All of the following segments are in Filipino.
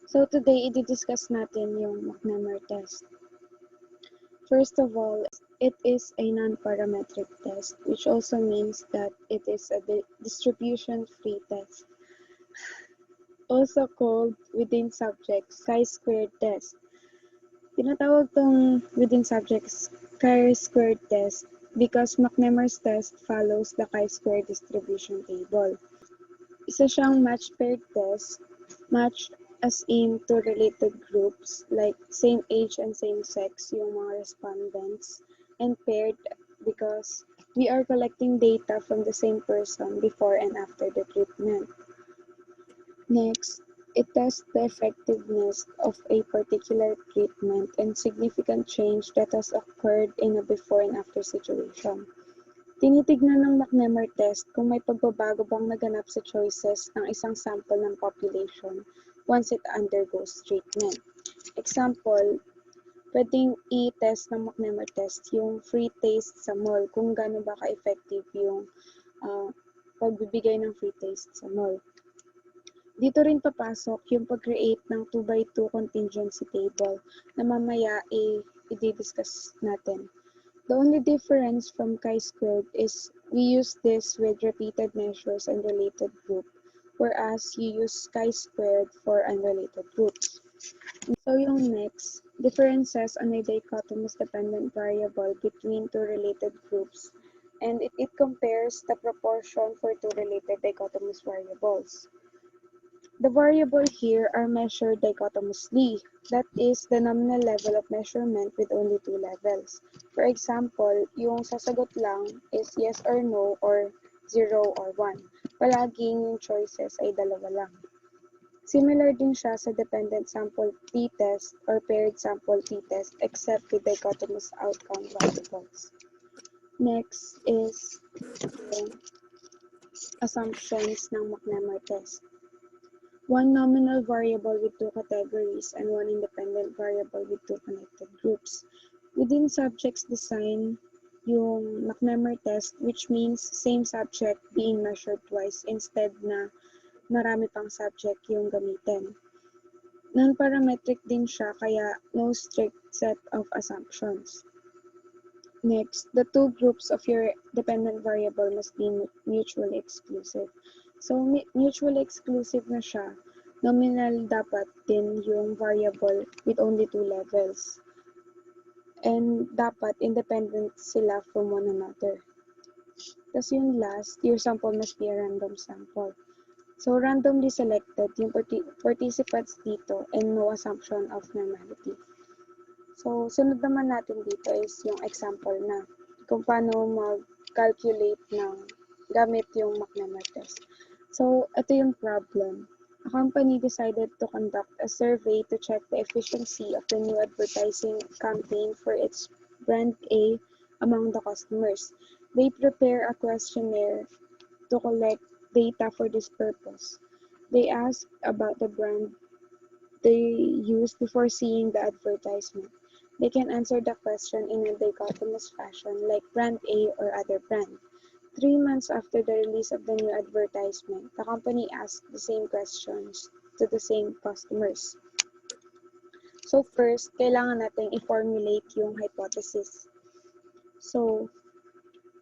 So today, i-discuss natin yung McNemar's test. First of all, it is a non-parametric test, which also means that it is a distribution-free test. Also called within subjects chi-squared test. Tinatawag tong within subjects chi-squared test because McNemar's test follows the chi-squared distribution table. Isa siyang matched paired test, matched as in two related groups like same age and same sex yung mga respondents, and paired because we are collecting data from the same person before and after the treatment. Next, it tests the effectiveness of a particular treatment and significant change that has occurred in a before and after situation. Tinitignan ng McNemar's test kung may pagbabago bang naganap sa choices ng isang sample ng population once it undergoes treatment. Example, pwedeng i-test ng McNemar's test yung free taste sa mall, kung gaano ba ka-effective yung pagbibigay ng free taste sa mall. Dito rin papasok yung pag-create ng 2x2 contingency table na mamaya i-discuss natin. The only difference from chi-squared is we use this with repeated measures and related group, whereas you use chi-squared for unrelated groups. So yung next, differences on a dichotomous dependent variable between two related groups, and it compares the proportion for two related dichotomous variables. The variable here are measured dichotomously, that is, the nominal level of measurement with only two levels. For example, yung sasagot lang is yes or no or 0 or 1. Palaging yung choices ay dalawa lang. Similar din siya sa dependent sample t-test or paired sample t-test except with dichotomous outcome variables. Next is assumptions ng McNemar's test. One nominal variable with two categories and one independent variable with two connected groups. Within subjects design yung McNemar's test, which means same subject being measured twice instead na marami pang subject yung gamitin. Non-parametric din siya kaya no strict set of assumptions. Next, the two groups of your dependent variable must be mutually exclusive. So, mutually exclusive na siya. Nominal dapat din yung variable with only two levels. And dapat independent sila from one another. Tapos yung last, your sample must be a random sample. So, randomly selected yung participants dito and no assumption of normality. So, sunod naman natin dito is yung example na kung paano mag-calculate ng gamit yung McNemar's test. So, ito yung problem. A company decided to conduct a survey to check the efficiency of the new advertising campaign for its brand A among the customers. They prepare a questionnaire to collect data for this purpose. They ask about the brand they used before seeing the advertisement. They can answer the question in a dichotomous fashion like brand A or other brand. 3 months after the release of the new advertisement, the company asked the same questions to the same customers. So first, kailangan natin i-formulate yung hypothesis. So,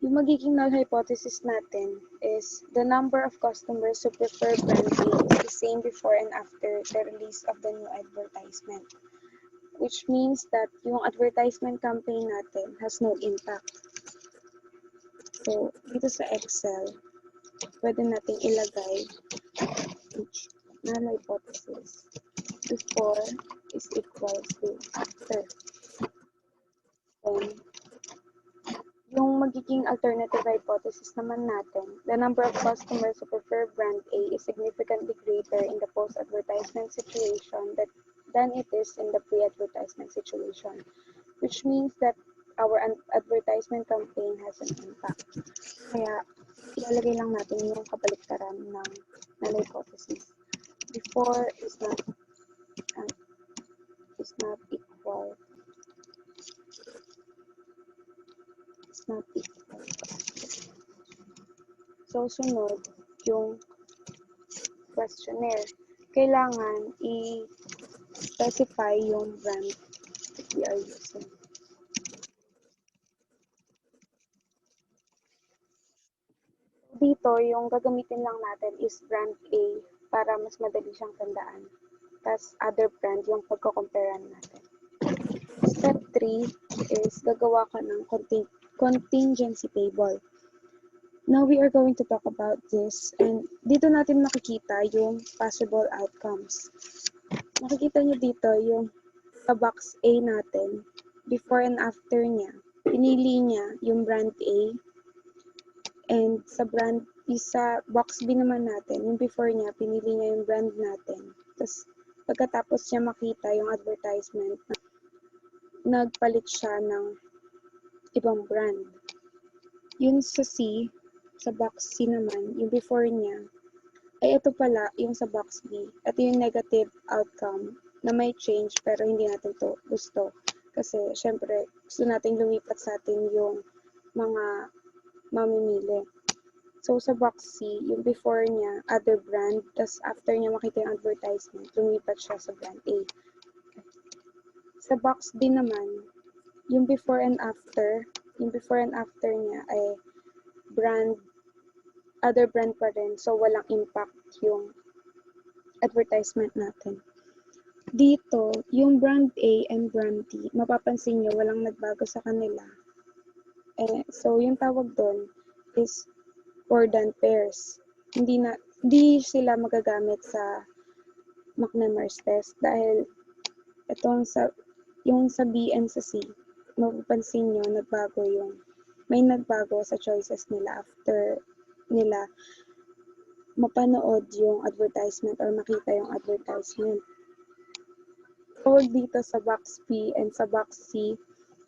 yung magiging null hypothesis natin is the number of customers who prefer brand A is the same before and after the release of the new advertisement, which means that yung advertisement campaign natin has no impact. So, dito sa Excel, pwede natin ilagay each null hypothesis before is equal to after. Then, yung magiging alternative hypothesis naman natin, the number of customers who prefer brand A is significantly greater in the post-advertisement situation than it is in the pre-advertisement situation, which means that our advertisement campaign has an impact. Kaya, ilalagay lang natin yung kabaliktaran ng null hypothesis. Before is not equal. It's not equal. So, sunod yung questionnaire. Kailangan specify yung brand that we are using. Dito, yung gagamitin lang natin is brand A para mas madali siyang tandaan. Tapos other brand yung pagko-comparean natin. Step 3 is gagawa ka ng contingency table. Now we are going to talk about this, and dito natin makikita yung possible outcomes. Makikita nyo dito yung sa box A natin, before and after niya, pinili niya yung brand A, and sa box B naman natin, yung before niya, pinili niya yung brand natin. Tapos, pagkatapos niya makita yung advertisement, nagpalit siya ng ibang brand. Yun sa C, sa box C naman, yung before niya, ay ito pala yung sa box B. Ito yung negative outcome na may change pero hindi natin to gusto. Kasi, syempre, gusto natin lumipat sa atin yung mga mamimili. So, sa box C, yung before niya, other brand, tas after niya makita yung advertisement, lumipat siya sa brand A. Sa box D naman, yung before and after niya ay other brand pa rin, so walang impact yung advertisement natin. Dito, yung brand A and brand D, mapapansin nyo, walang nagbago sa kanila. So, yung tawag doon is discordant pairs. Hindi sila magagamit sa McNemar's test dahil yung sa B and sa C, mapapansin nyo, may nagbago sa choices nila after nila mapanood yung advertisement or makita yung advertisement. So, dito sa box B and sa box C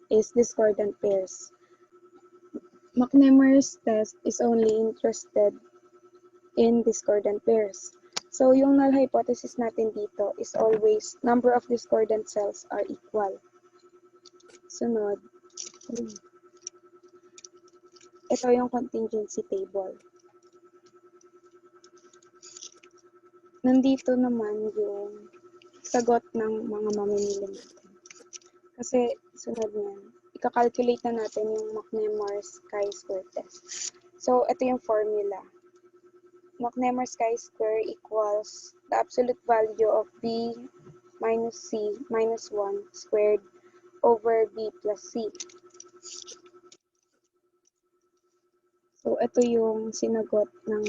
is discordant pairs. McNemar's test is only interested in discordant pairs. So, yung null hypothesis natin dito is always number of discordant cells are equal. Sunod. Ito yung contingency table. Nandito naman yung sagot ng mga mamimili natin. Kasi, sunod niyan, ika-calculate na natin yung McNemar's chi-square test. So, ito yung formula. McNemar's chi-square equals the absolute value of B minus C minus 1 squared over B plus C. So, ito yung sinagot ng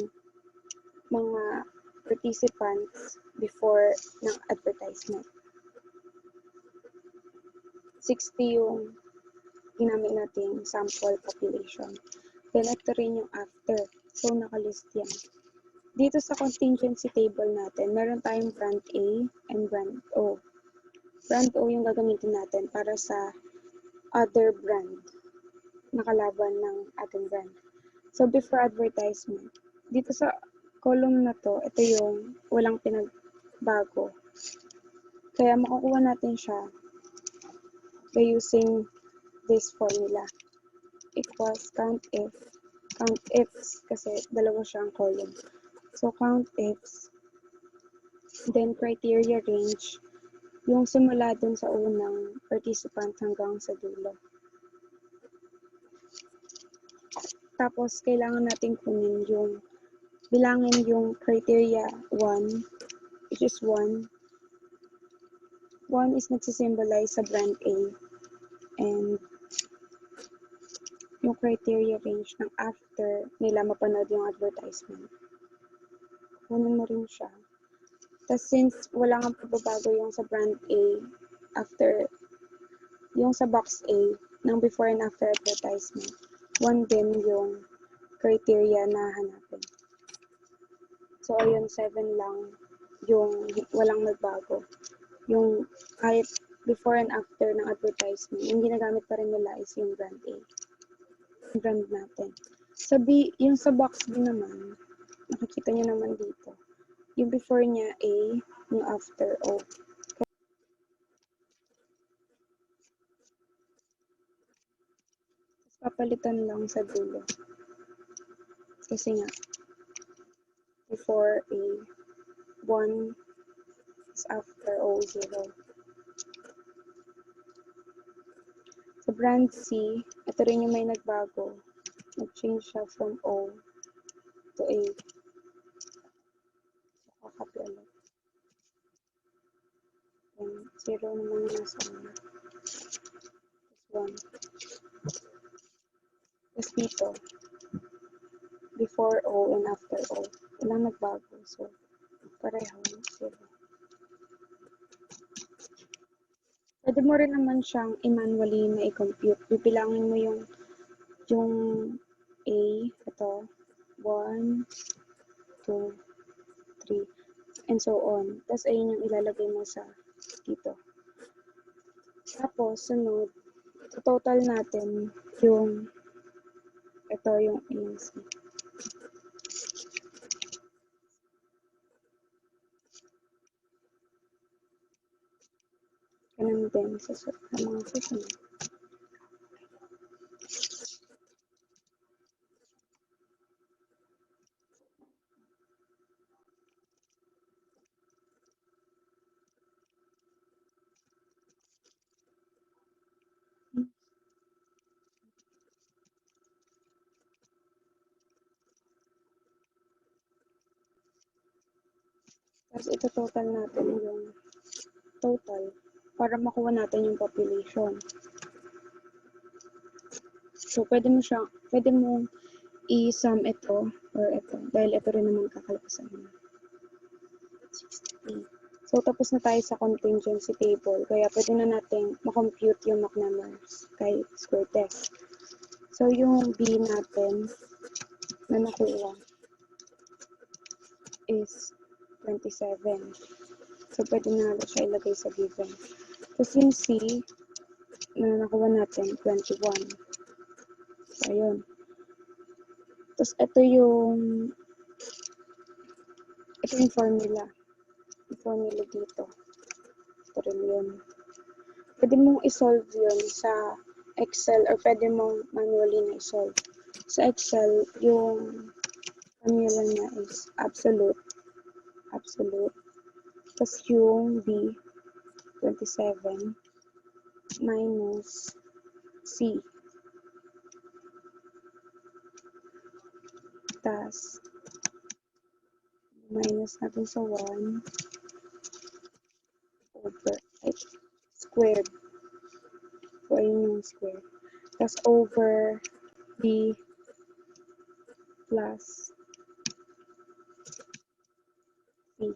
mga participants before ng advertisement. 60 yung ginamit nating sample population. Then, ito rin yung after. So, nakalist yan. Dito sa contingency table natin, meron tayong brand A and brand O. Brand O yung gagamitin natin para sa other brand na kalaban ng ating brand. So, before advertisement, dito sa column na to, ito yung walang pinagbago. Kaya makukuha natin siya by using this formula. Equals count ifs kasi dalawa siyang column. So, count ifs, then criteria range, yung simula dun sa unang participant hanggang sa dulo. Tapos, kailangan natin kunin bilangin yung criteria 1, which is 1. 1 is nagsisimbolize sa brand A, and yung criteria range ng after nila mapanood yung advertisement. Kunin mo rin siya. Tapos since wala nga pagbabago yung sa brand A, after yung sa box A, ng before and after advertisement, 1 din yung criteria na hanapin. So, ayun, 7 lang yung walang nagbago. Yung kahit before and after ng advertisement, yung ginagamit pa rin nila is yung brand A. Yung brand natin. Sa B, yung sa box B naman, nakikita nyo naman dito. Yung before niya A, yung after O. Papalitan lang sa dulo. Kasi nga, before A, 1, is after O0. Sa brand C, ito rin yung may nagbago. Nag-change siya from O to A. So, kakopy ulit. And 0 naman yung nasa una. Tapos 1. Tapos dito, before O and after O, walang nagbago. So, pareho, 0. Pwede mo rin naman siyang i-manually na i-compute. Pipilangin mo yung A, ito, 1, 2, 3, and so on. Tapos, ayun yung ilalagay mo sa dito. Tapos, sunod, total natin yung ito yung A and C. Ganun din sa mga susunod. Tapos ito total natin yung total para makuha natin yung population. So, pwede mong i-sum ito or ito dahil ito rin naman kakalabasan mo. 60. So, tapos na tayo sa contingency table. Kaya pwede na natin makompute yung McNemar's chi-square test. So, yung B natin na nakuha is 27. So, pwede na siya ilagay sa given. Tapos yung C na nakuha natin, 21. So, ayun. Tapos, ito yung formula. Yung formula dito. Ito rin yun. Pwede mong isolve yun sa Excel or pwede mong manually na isolve. Sa Excel, yung formula niya is absolute. Tapos yung B, 27 minus C. Tapos, minus natin sa 1 over, squared. So, ayun yung square. Tapos, over B plus C.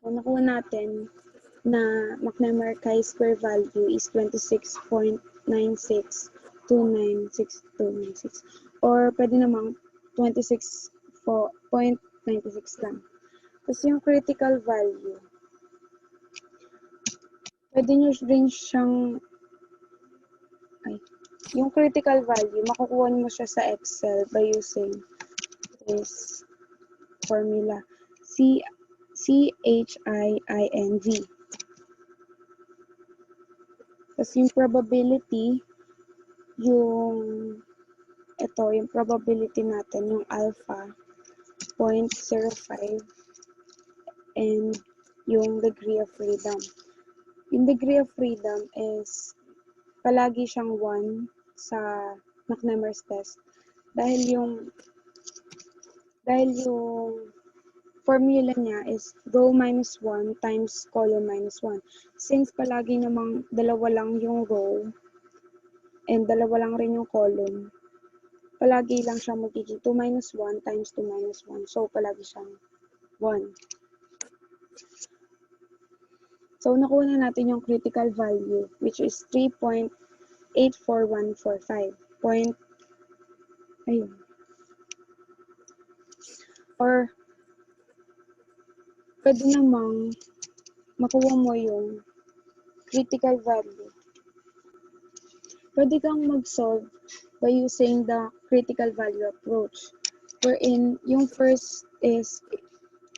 So, nakuha natin na McNemar's chi-square value is 26.96296 or pwede namang 26.96 lang. Tapos yung critical value, pwede nyo rin siyang, yung critical value, makukuha mo siya sa Excel by using this formula, CHIINV. Tapos yung probability, yung probability natin, yung alpha, 0.05, and yung degree of freedom. Yung degree of freedom is palagi siyang 1 sa McNemar's test dahil yung formula niya is row minus 1 times column minus 1. Since palagi namang dalawa lang yung row and dalawa lang rin yung column, palagi lang siya magiging 2 minus 1 times 2 minus 1. So, palagi siyang 1. So, nakuha na natin yung critical value, which is 3.84145. Ayun. Or, pwede namang makuha mo yung critical value. Pwede kang mag-solve by using the critical value approach. Wherein, yung first is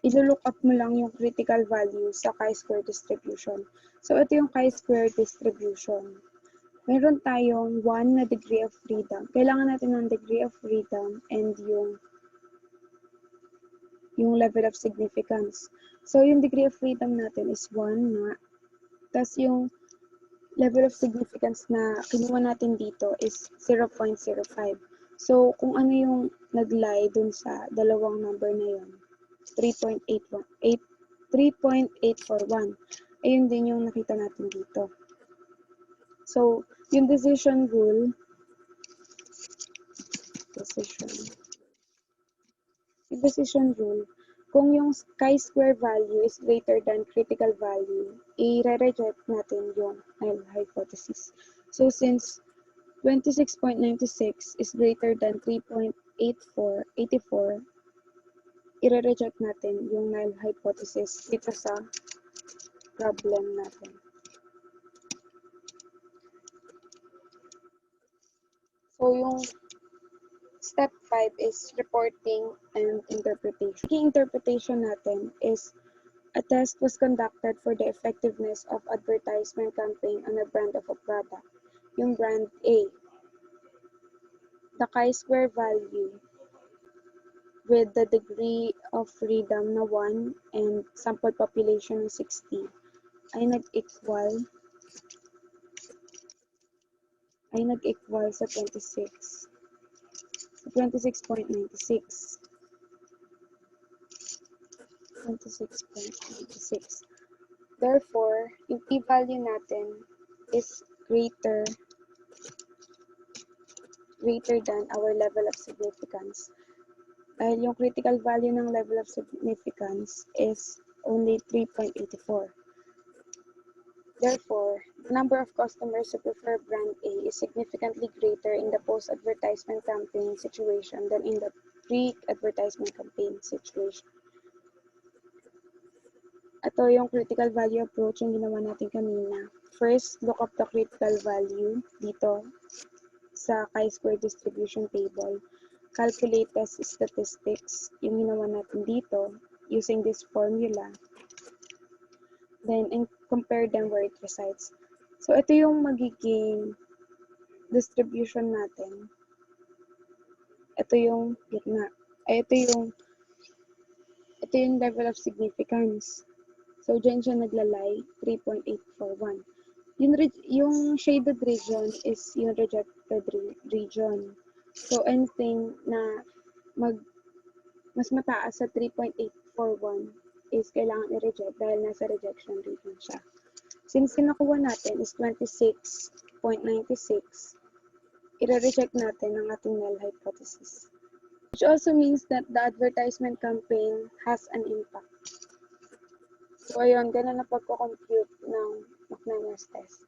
ilo-look up mo lang yung critical value sa chi-square distribution. So, ito yung chi-square distribution. Meron tayong 1 na degree of freedom. Kailangan natin ng degree of freedom and yung level of significance. So, yung degree of freedom natin is 1 nga. Tapos yung level of significance na kinuha natin dito is 0.05. So, kung ano yung nag-lie dun sa dalawang number na yun, 3.841. Ayun din yung nakita natin dito. So, yung decision rule, kung yung chi-square value is greater than critical value, i-reject natin yung null hypothesis. So, since 26.96 is greater than 3.84, i-reject natin yung null hypothesis dito sa problem natin. So, yung step 5 is reporting and interpretation. Yung interpretation natin is a test was conducted for the effectiveness of advertisement campaign on a brand of a product. Yung brand A. The chi-square value with the degree of freedom na 1 and sample population na 60 ay nag-equal sa 26. So 26.96. 26.96. Therefore, yung p-value natin is greater than our level of significance. Dahil yung critical value ng level of significance is only 3.84. Therefore, the number of customers who prefer brand A is significantly greater in the post-advertisement campaign situation than in the pre-advertisement campaign situation. Ito yung critical value approach yung ginawa natin kanina. First, look up the critical value dito sa chi-square distribution table. Calculate test statistics yung ginawa natin dito using this formula. Then, and compare them where it resides. So, ito yung magiging distribution natin. Ito yung gitna. Ito yung level of significance. So, dyan siya naglalay, 3.841. Yung shaded region is yung rejected region. So, anything na mas mataas sa 3.841 is kailangan i-reject dahil nasa rejection region siya. Since kinakuha natin is 26.96, i-reject natin ang ating null hypothesis. Which also means that the advertisement campaign has an impact. So, ayun, ganun na pagko-compute ng McNemar's test.